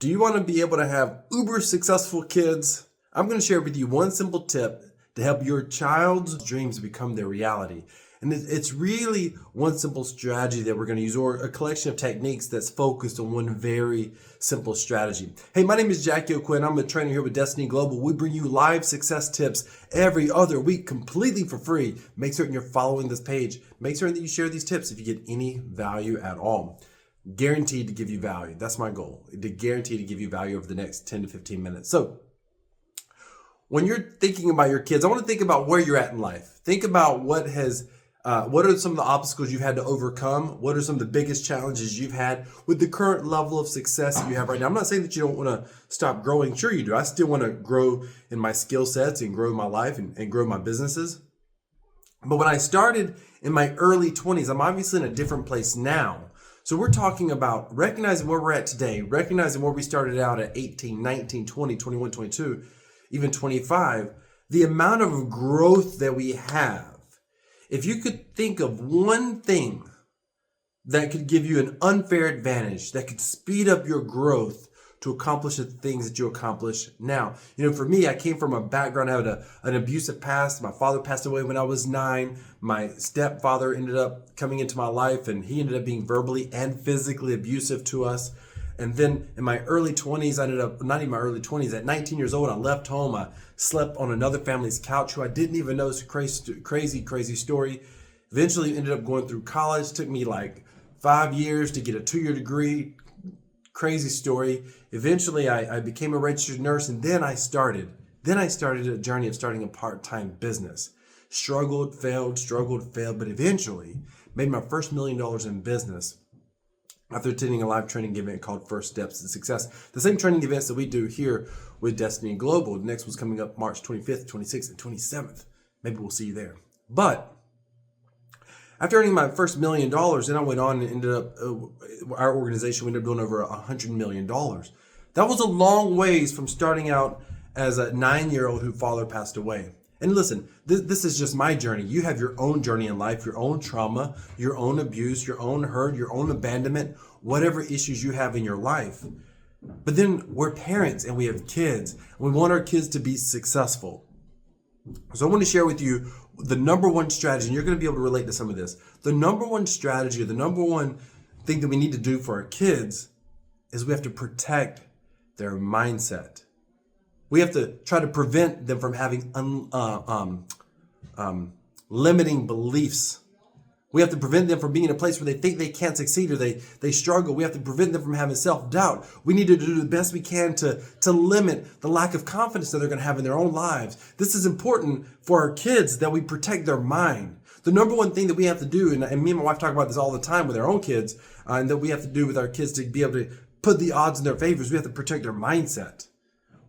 Do you want to be able to have uber successful kids? I'm going to share with you one simple tip to help your child's dreams become their reality. And it's really one simple strategy that we're going to use, or a collection of techniques that's focused on one very simple strategy. Hey, my name is Jackie O'Quinn. I'm a trainer here with Destiny Global. We bring you live success tips every other week completely for free. Make certain you're following this page. Make certain that you share these tips if you get any value at all. Guaranteed to give you value. That's my goal, to guarantee to give you value over the next 10 to 15 minutes. So when you're thinking about your kids, I want to think about where you're at in life. Think about what are some of the obstacles you've had to overcome? What are some of the biggest challenges you've had with the current level of success that you have right now? I'm not saying that you don't want to stop growing. Sure you do. I still want to grow in my skill sets and grow my life and grow my businesses. But when I started in my early 20s, I'm obviously in a different place now. So we're talking about recognizing where we're at today, recognizing where we started out at 18, 19, 20, 21, 22, even 25, the amount of growth that we have. If you could think of one thing that could give you an unfair advantage, that could speed up your growth to accomplish the things that you accomplish now. You know, for me, I came from a background, I had an abusive past. My father passed away when I was 9. My stepfather ended up coming into my life, and he ended up being verbally and physically abusive to us. And then in my early 20s, I ended up, not even my early 20s, at 19 years old, I left home. I slept on another family's couch who I didn't even know. It's a crazy story. Eventually ended up going through college. It took me like 5 years to get a 2-year degree. Crazy story. Eventually, I became a registered nurse, and then I started a journey of starting a part-time business. Struggled, failed, but eventually made my first $1 million in business after attending a live training event called First Steps to Success. The same training events that we do here with Destiny Global. The next one's coming up March 25th, 26th, and 27th. Maybe we'll see you there. But after earning my first $1 million, then I went on and ended up, our organization ended up doing over $100 million. That was a long ways from starting out as a 9-year-old whose father passed away. And listen, this is just my journey. You have your own journey in life, your own trauma, your own abuse, your own hurt, your own abandonment, whatever issues you have in your life. But then we're parents and we have kids. And we want our kids to be successful. So I want to share with you the number one strategy, and you're going to be able to relate to some of this. The number one strategy, or the number one thing that we need to do for our kids is we have to protect their mindset. We have to try to prevent them from having limiting beliefs. We have to prevent them from being in a place where they think they can't succeed or they struggle. We have to prevent them from having self-doubt. We need to do the best we can to limit the lack of confidence that they're going to have in their own lives. This is important for our kids, that we protect their mind. The number one thing that we have to do, and me and my wife talk about this all the time with our own kids, and that we have to do with our kids to be able to put the odds in their favor, is we have to protect their mindset.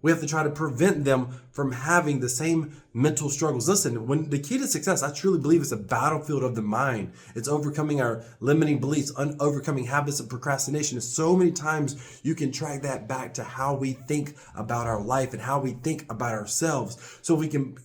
We have to try to prevent them from having the same mental struggles. Listen, when the key to success, I truly believe it's a battlefield of the mind. It's overcoming our limiting beliefs, overcoming habits of procrastination. And so many times you can track that back to how we think about our life and how we think about ourselves. So we can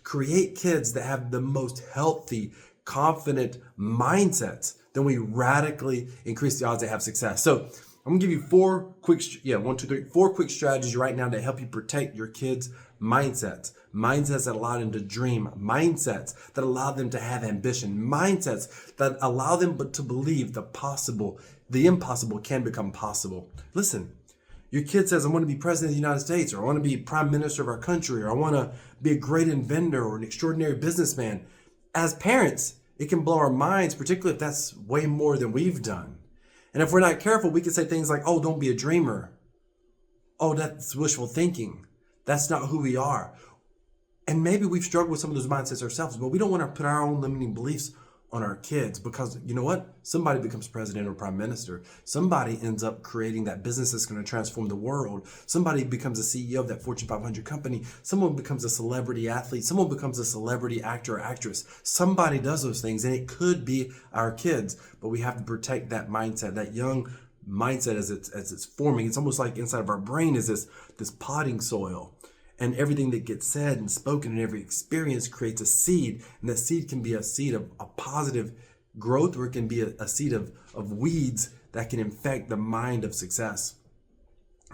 create kids that have the most healthy, confident mindsets, then we radically increase the odds they have success. So I'm gonna give you four quick strategies right now to help you protect your kids' mindsets. Mindsets that allow them to dream. Mindsets that allow them to have ambition. Mindsets that allow them to believe the impossible can become possible. Listen, your kid says, I want to be president of the United States, or I want to be prime minister of our country, or I want to be a great inventor or an extraordinary businessman. As parents, it can blow our minds, particularly if that's way more than we've done. And if we're not careful, we can say things like, oh, don't be a dreamer. Oh, that's wishful thinking. That's not who we are. And maybe we've struggled with some of those mindsets ourselves, but we don't want to put our own limiting beliefs on our kids, because you know what? Somebody becomes president or prime minister. Somebody ends up creating that business that's going to transform the world. Somebody becomes a CEO of that Fortune 500 company. Someone becomes a celebrity athlete. Someone becomes a celebrity actor or actress. Somebody does those things, and it could be our kids, but we have to protect that mindset, that young mindset as it's forming. It's almost like inside of our brain is this potting soil. And everything that gets said and spoken in every experience creates a seed. And that seed can be a seed of a positive growth, or it can be a seed of weeds that can infect the mind of success.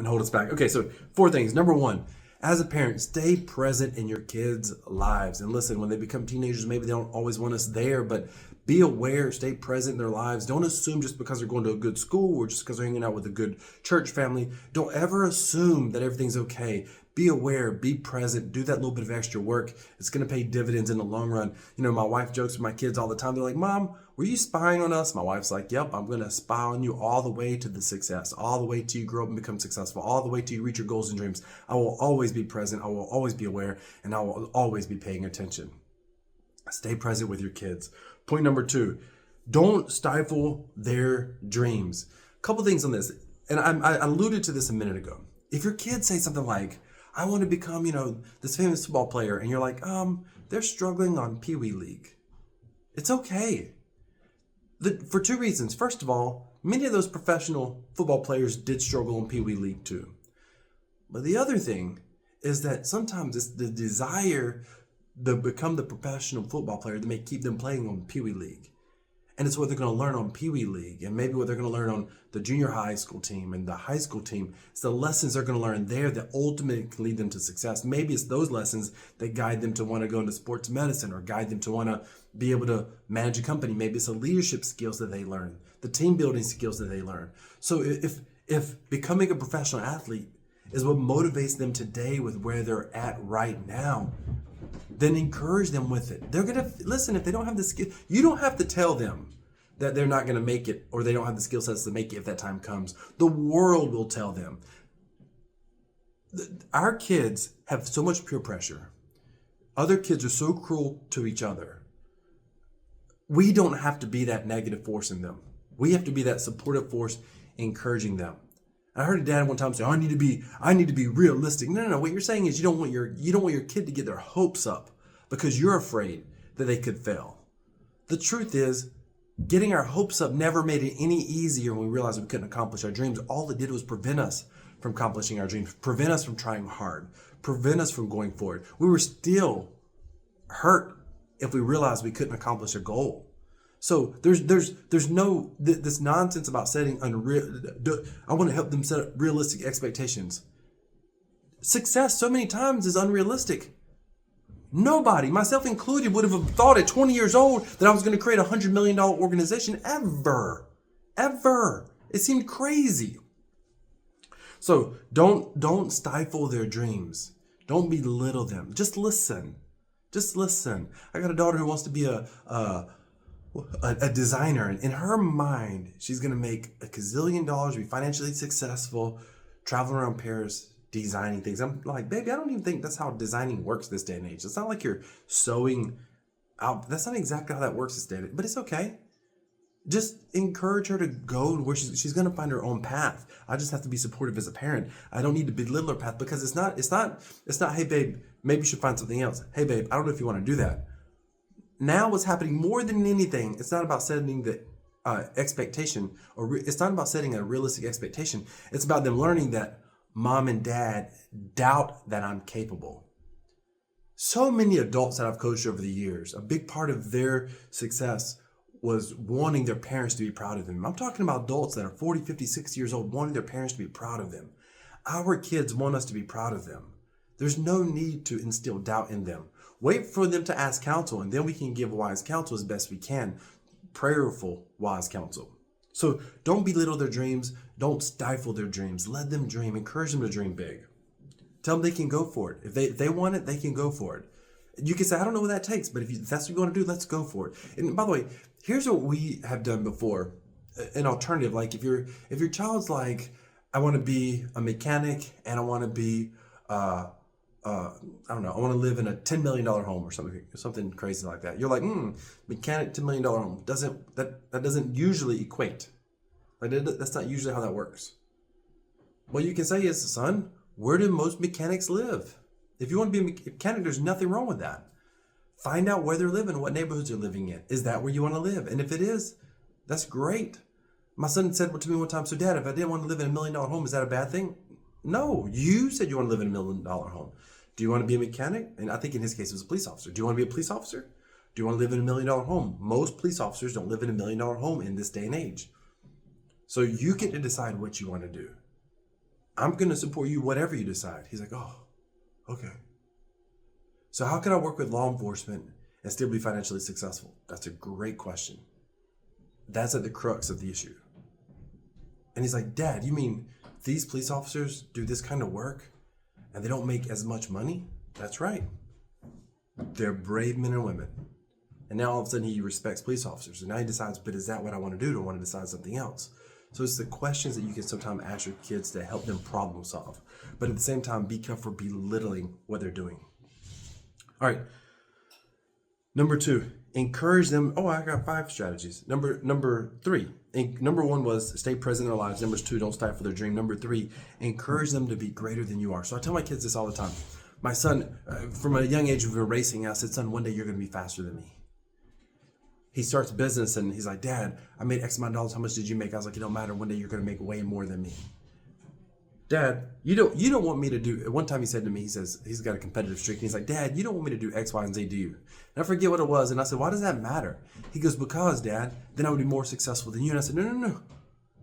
and hold us back. Okay, so 4 things. Number 1, as a parent, stay present in your kids' lives. And listen, when they become teenagers, maybe they don't always want us there, but be aware, stay present in their lives. Don't assume just because they're going to a good school or just because they're hanging out with a good church family. Don't ever assume that everything's okay. Be aware, be present, do that little bit of extra work. It's going to pay dividends in the long run. You know, my wife jokes with my kids all the time. They're like, Mom, were you spying on us? My wife's like, yep, I'm going to spy on you all the way to the success, all the way till you grow up and become successful, all the way till you reach your goals and dreams. I will always be present. I will always be aware, and I will always be paying attention. Stay present with your kids. Point number 2, don't stifle their dreams. A couple things on this, and I alluded to this a minute ago. If your kids say something like, I want to become, this famous football player, and you're like, they're struggling on Pee Wee League. It's okay. For 2 reasons. First of all, many of those professional football players did struggle in Pee Wee League too. But the other thing is that sometimes it's the desire to become the professional football player that may keep them playing on Pee Wee League. And it's what they're going to learn on Pee Wee League, and maybe what they're going to learn on the junior high school team and the high school team. It's the lessons they're going to learn there that ultimately can lead them to success. Maybe it's those lessons that guide them to want to go into sports medicine or guide them to want to be able to manage a company. Maybe it's the leadership skills that they learn, the team building skills that they learn. So if becoming a professional athlete is what motivates them today with where they're at right now, then encourage them with it. They're going to listen. If they don't have the skill, you don't have to tell them that they're not going to make it or they don't have the skill sets to make it if that time comes. The world will tell them. Our kids have so much peer pressure. Other kids are so cruel to each other. We don't have to be that negative force in them. We have to be that supportive force encouraging them. I heard a dad one time say, I need to be realistic. No. What you're saying is you don't want your kid to get their hopes up because you're afraid that they could fail. The truth is, getting our hopes up never made it any easier when we realized we couldn't accomplish our dreams. All it did was prevent us from accomplishing our dreams, prevent us from trying hard, prevent us from going forward. We were still hurt if we realized we couldn't accomplish a goal. So there's no this nonsense about setting unreal. I want to help them set up realistic expectations. Success so many times is unrealistic. Nobody, myself included, would have thought at 20 years old that I was going to create a $100 million organization ever. It seemed crazy. So don't stifle their dreams. Don't belittle them. Just listen. I got a daughter who wants to be a designer, and in her mind, she's going to make a gazillion dollars, be financially successful, traveling around Paris, designing things. I'm like, baby, I don't even think that's how designing works this day and age. It's not like you're sewing out. That's not exactly how that works this day and age, but it's okay. Just encourage her to go where she's going to find her own path. I just have to be supportive as a parent. I don't need to belittle her path because it's not, hey, babe, maybe you should find something else. Hey, babe, I don't know if you want to do that. Now what's happening more than anything, it's not about setting the expectation, it's not about setting a realistic expectation. It's about them learning that mom and dad doubt that I'm capable. So many adults that I've coached over the years, a big part of their success was wanting their parents to be proud of them. I'm talking about adults that are 40, 50, 60 years old, wanting their parents to be proud of them. Our kids want us to be proud of them. There's no need to instill doubt in them. Wait for them to ask counsel, and then we can give wise counsel as best we can. Prayerful, wise counsel. So don't belittle their dreams. Don't stifle their dreams. Let them dream. Encourage them to dream big. Tell them they can go for it. If they want it, they can go for it. You can say, I don't know what that takes, but if that's what you want to do, let's go for it. And by the way, here's what we have done before. An alternative, like if your child's like, I want to be a mechanic and I want to be I don't know, I want to live in a $10 million home or something crazy like that. You're like, mechanic, $10 million home. That doesn't usually equate. That's not usually how that works. What you can say is, son, where do most mechanics live? If you want to be a mechanic, there's nothing wrong with that. Find out where they're living, what neighborhoods they're living in. Is that where you want to live? And if it is, that's great. My son said to me one time, so Dad, if I didn't want to live in $1 million home, is that a bad thing? No, you said you want to live in $1 million home. Do you want to be a mechanic? And I think in his case it was a police officer. Do you want to be a police officer? Do you want to live in $1 million home? Most police officers don't live in $1 million home in this day and age. So you get to decide what you want to do. I'm going to support you whatever you decide. He's like, oh, okay. So how can I work with law enforcement and still be financially successful? That's a great question. That's at the crux of the issue. And he's like, Dad, you mean these police officers do this kind of work and they don't make as much money? That's right. They're brave men and women. And now all of a sudden he respects police officers. And now he decides, but is that what I want to do? Do I want to decide something else? So it's the questions that you can sometimes ask your kids to help them problem solve. But at the same time, be careful belittling what they're doing. All right. Number 2, encourage them. Oh, I got 5 strategies. Number 3. Number 1 was stay present in their lives. Number 2, don't stifle their dream. Number 3, encourage them to be greater than you are. So I tell my kids this all the time. My son, from a young age, we were racing. I said, son, one day you're going to be faster than me. He starts business and he's like, Dad, I made X amount of dollars. How much did you make? I was like, it don't matter. One day you're going to make way more than me. Dad, you don't want me to do, one time he said to me, he says, he's got a competitive streak. And he's like, Dad, you don't want me to do X, Y, and Z, do you? And I forget what it was. And I said, why does that matter? He goes, because Dad, then I would be more successful than you. And I said, no.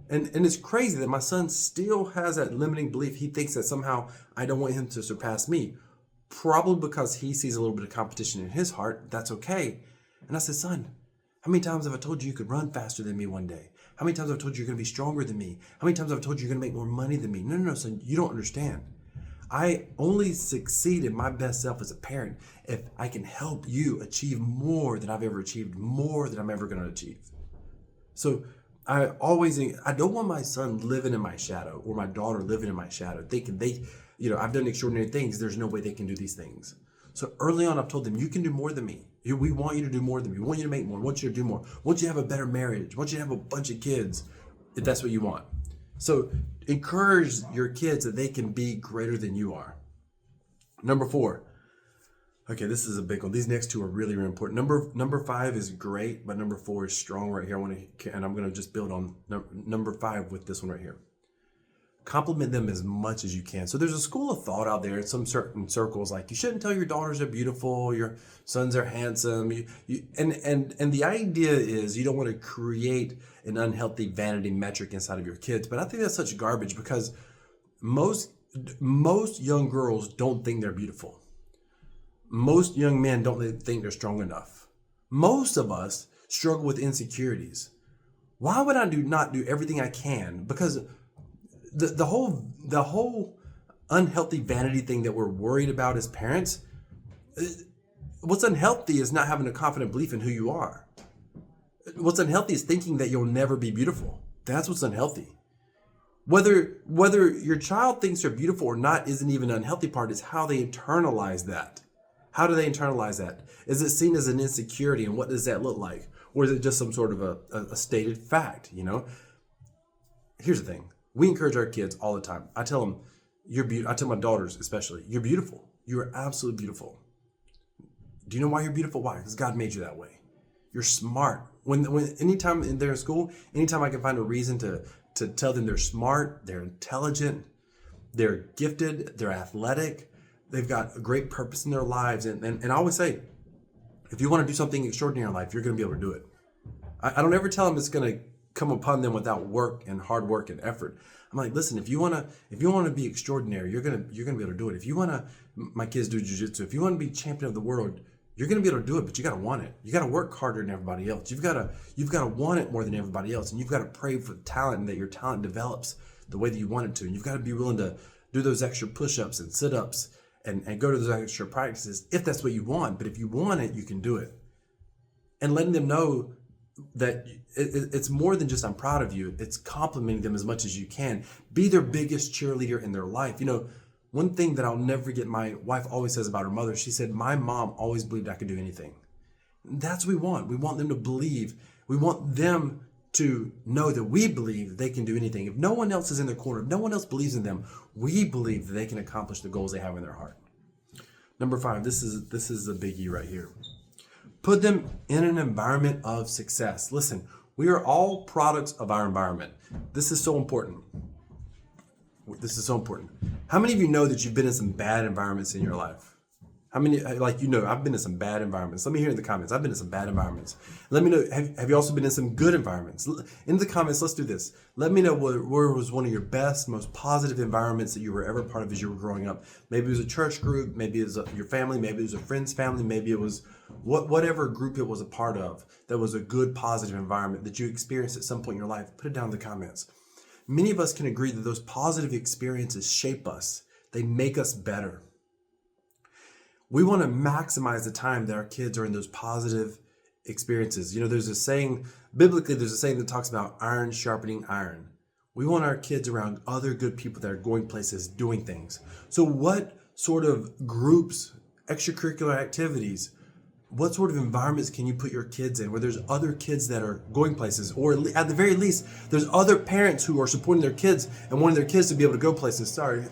And it's crazy that my son still has that limiting belief. He thinks that somehow I don't want him to surpass me. Probably because he sees a little bit of competition in his heart. That's okay. And I said, son, how many times have I told you you could run faster than me one day? How many times have I told you you're going to be stronger than me? How many times have I told you you're going to make more money than me? No, son, you don't understand. I only succeed in my best self as a parent if I can help you achieve more than I've ever achieved, more than I'm ever going to achieve. So I don't want my son living in my shadow or my daughter living in my shadow, thinking I've done extraordinary things. There's no way they can do these things. So early on, I've told them, you can do more than me. We want you to do more than me. We want you to make more. We want you to do more. We want you to have a better marriage. We want you to have a bunch of kids if that's what you want. So encourage your kids that they can be greater than you are. Number 4. Okay, this is a big one. These next 2 are really, really important. Number 5 is great, but number 4 is strong right here. I'm going to just build on number 5 with this one right here. Compliment them as much as you can. So there's a school of thought out there in some certain circles, like you shouldn't tell your daughters they're beautiful, your sons are handsome. And the idea is you don't want to create an unhealthy vanity metric inside of your kids. But I think that's such garbage because most young girls don't think they're beautiful. Most young men don't think they're strong enough. Most of us struggle with insecurities. Why would I not do everything I can? Because the whole unhealthy vanity thing that we're worried about as parents, what's unhealthy is not having a confident belief in who you are. What's unhealthy is thinking that you'll never be beautiful. That's what's unhealthy. Whether your child thinks they're beautiful or not isn't even an unhealthy part. It's how they internalize that. How do they internalize that? Is it seen as an insecurity, and what does that look like? Or is it just some sort of a stated fact, Here's the thing. We encourage our kids all the time. I tell them, I tell my daughters especially, you're beautiful. You are absolutely beautiful. Do you know why you're beautiful? Why? Because God made you that way. You're smart. Anytime they're in school, anytime I can find a reason to tell them they're smart, they're intelligent, they're gifted, they're athletic, they've got a great purpose in their lives. And I always say, if you want to do something extraordinary in life, you're going to be able to do it. I don't ever tell them it's going to come upon them without work and hard work and effort. I'm like, listen, if you want to be extraordinary, you're gonna be able to do it. If you want to, my kids do jiu-jitsu. If you want to be champion of the world, you're gonna be able to do it. But you got to want it. You got to work harder than everybody else. You've got to want it more than everybody else, and you've got to pray for talent and that your talent develops the way that you want it to. And you've got to be willing to do those extra push-ups and sit-ups and go to those extra practices if that's what you want. But if you want it, you can do it. And letting them know that it's more than just I'm proud of you. It's complimenting them as much as you can. Be their biggest cheerleader in their life. One thing that I'll never forget, my wife always says about her mother, she said, my mom always believed I could do anything. And that's what we want. We want them to believe. We want them to know that we believe they can do anything. If no one else is in their corner, if no one else believes in them, we believe that they can accomplish the goals they have in their heart. Number 5, this is a biggie right here. Put them in an environment of success. Listen, we are all products of our environment. This is so important. How many of you know that you've been in some bad environments in your life? How many, like, I've been in some bad environments. Let me hear in the comments. I've been in some bad environments. Let me know, have you also been in some good environments? In the comments, let's do this. Let me know where was one of your best, most positive environments that you were ever part of as you were growing up. Maybe it was a church group, maybe it was your family, maybe it was a friend's family, maybe it was whatever group it was a part of that was a good, positive environment that you experienced at some point in your life. Put it down in the comments. Many of us can agree that those positive experiences shape us. They make us better. We want to maximize the time that our kids are in those positive experiences. There's a saying, biblically, there's a saying that talks about iron sharpening iron. We want our kids around other good people that are going places, doing things. So what sort of groups, extracurricular activities, what sort of environments can you put your kids in where there's other kids that are going places, or at the very least, there's other parents who are supporting their kids and wanting their kids to be able to go places. Sorry,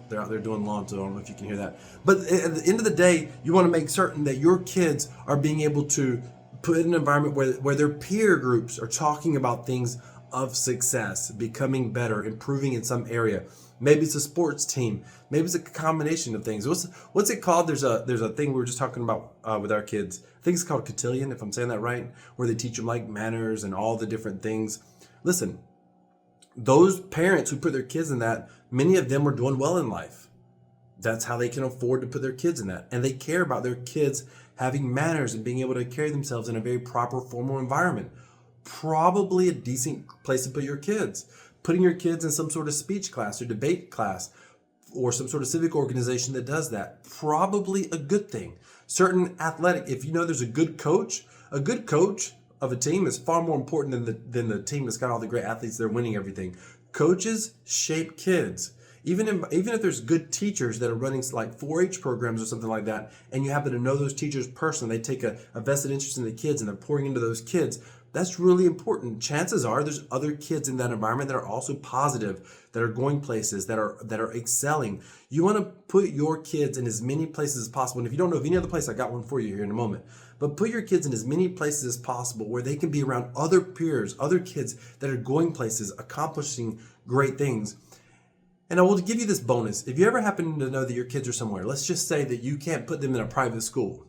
they're out there doing lawn, so I don't know if you can hear that. But at the end of the day, you want to make certain that your kids are being able to put in an environment where their peer groups are talking about things of success, becoming better, improving in some area. Maybe it's a sports team. Maybe it's a combination of things. What's it called? There's a thing we were just talking about with our kids. I think it's called cotillion, if I'm saying that right, where they teach them like manners and all the different things. Listen, those parents who put their kids in that, many of them are doing well in life. That's how they can afford to put their kids in that. And they care about their kids having manners and being able to carry themselves in a very proper, formal environment. Probably a decent place to put your kids. Putting your kids in some sort of speech class or debate class or some sort of civic organization that does that, probably a good thing. Certain athletic, if there's a good coach of a team is far more important than the team that's got all the great athletes that are winning everything. Coaches shape kids. Even if there's good teachers that are running like 4-H programs or something like that, and you happen to know those teachers personally, they take a vested interest in the kids and they're pouring into those kids. That's really important. Chances are there's other kids in that environment that are also positive, that are going places, that are excelling. You want to put your kids in as many places as possible. And if you don't know of any other place, I got one for you here in a moment. But put your kids in as many places as possible where they can be around other peers, other kids that are going places, accomplishing great things. And I will give you this bonus. If you ever happen to know that your kids are somewhere, let's just say that you can't put them in a private school,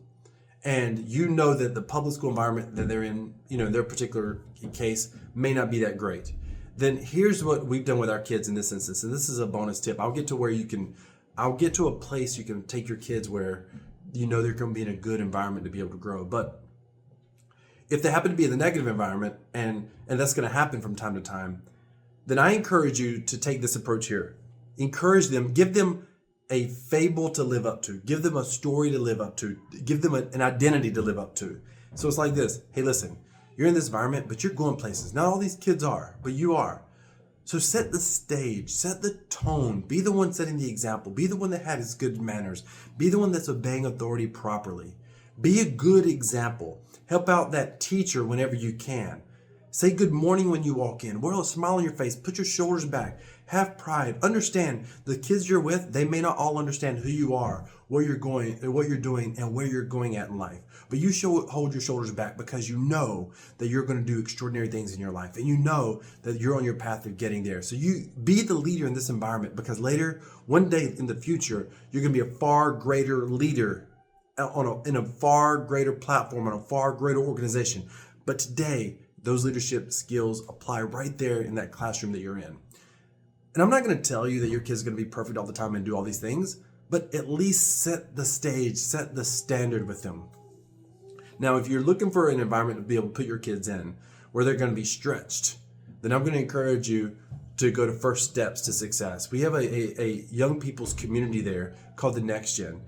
and you know that the public school environment that they're in, in their particular case, may not be that great. Then here's what we've done with our kids in this instance, and this is a bonus tip. I'll get to a place you can take your kids where they're going to be in a good environment to be able to grow. But if they happen to be in the negative environment, and that's going to happen from time to time, then I encourage you to take this approach here. Encourage them, give them a fable to live up to, give them a story to live up to, give them an identity to live up to. So it's like this. Hey, listen, you're in this environment, but you're going places. Not all these kids are, but you are. So set the stage, set the tone, be the one setting the example, be the one that has good manners, be the one that's obeying authority properly. Be a good example. Help out that teacher whenever you can. Say good morning when you walk in. Wear a smile on your face. Put your shoulders back. Have pride. Understand the kids you're with, they may not all understand who you are, where you're going, and what you're doing, and where you're going at in life. But you hold your shoulders back because you know that you're going to do extraordinary things in your life. And you know that you're on your path of getting there. So you be the leader in this environment, because later, one day in the future, you're going to be a far greater leader in a far greater platform, on a far greater organization. But today, those leadership skills apply right there in that classroom that you're in. And I'm not going to tell you that your kid's going to be perfect all the time and do all these things, but at least set the stage, set the standard with them. Now, if you're looking for an environment to be able to put your kids in where they're going to be stretched, then I'm going to encourage you to go to First Steps to Success. We have a young people's community there called the Next Gen.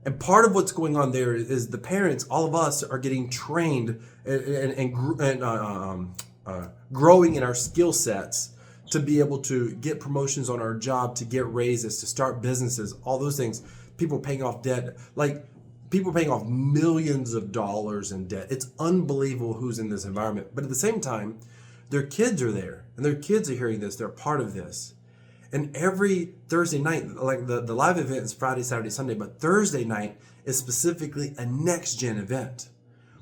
And part of what's going on there is the parents, all of us, are getting trained and growing in our skill sets to be able to get promotions on our job, to get raises, to start businesses, all those things. People paying off debt, like people paying off millions of dollars in debt. It's unbelievable who's in this environment. But at the same time, their kids are there, and their kids are hearing this. They're part of this. And every Thursday night, like the live event is Friday, Saturday, Sunday, but Thursday night is specifically a Next Gen event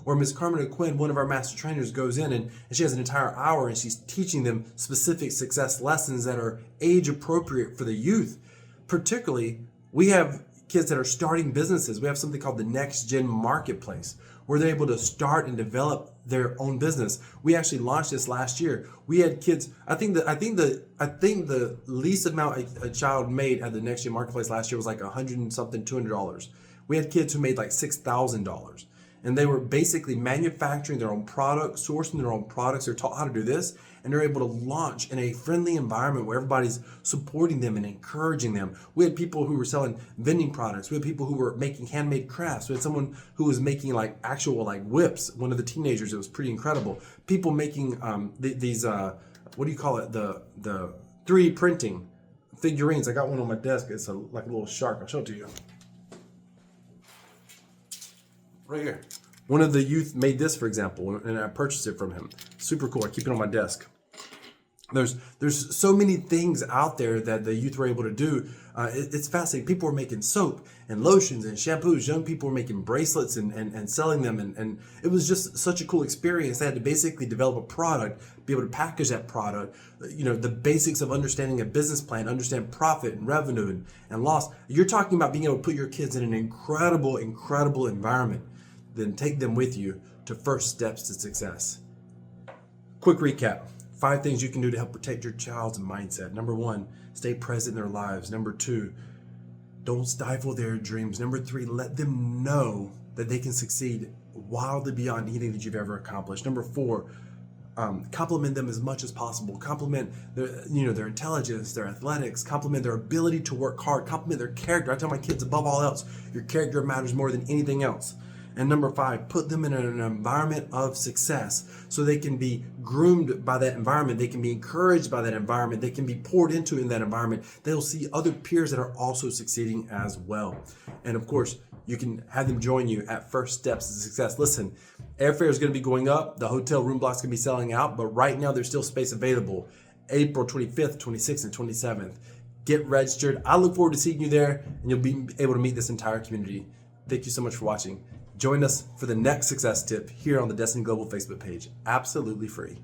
where Ms. Carmen O'Quinn, one of our master trainers, goes in and she has an entire hour and she's teaching them specific success lessons that are age appropriate for the youth. Particularly, we have kids that are starting businesses. We have something called the Next Gen Marketplace, where they're able to start and develop their own business. We actually launched this last year. We had kids. I think the least amount a child made at the Next Gen Marketplace last year was like $100 and something, $200. We had kids who made like $6,000, and they were basically manufacturing their own product, sourcing their own products. They're taught how to do this, and they're able to launch in a friendly environment where everybody's supporting them and encouraging them. We had people who were selling vending products. We had people who were making handmade crafts. We had someone who was making like actual like whips. One of the teenagers, it was pretty incredible. People making these what do you call it? The 3D printing figurines. I got one on my desk. It's like a little shark. I'll show it to you. Right here. One of the youth made this, for example, and I purchased it from him. Super cool. I keep it on my desk. There's so many things out there that the youth were able to do. It's fascinating. People were making soap and lotions and shampoos. Young people were making bracelets and selling them. And it was just such a cool experience. They had to basically develop a product, be able to package that product, the basics of understanding a business plan, understand profit and revenue and loss. You're talking about being able to put your kids in an incredible, incredible environment. Then take them with you to first steps to success. Quick recap. 5 things you can do to help protect your child's mindset. Number 1, stay present in their lives. Number 2, don't stifle their dreams. Number 3, let them know that they can succeed wildly beyond anything that you've ever accomplished. Number 4, compliment them as much as possible. Compliment their intelligence, their athletics, compliment their ability to work hard, compliment their character. I tell my kids, above all else, your character matters more than anything else. And number 5, put them in an environment of success so they can be groomed by that environment. They can be encouraged by that environment. They can be poured into in that environment. They'll see other peers that are also succeeding as well. And of course, you can have them join you at First Steps to Success. Listen, airfare is going to be going up. The hotel room blocks can be selling out, but right now there's still space available. April 25th, 26th, and 27th. Get registered. I look forward to seeing you there, and you'll be able to meet this entire community. Thank you so much for watching. Join us for the next success tip here on the Destiny Global Facebook page. Absolutely free.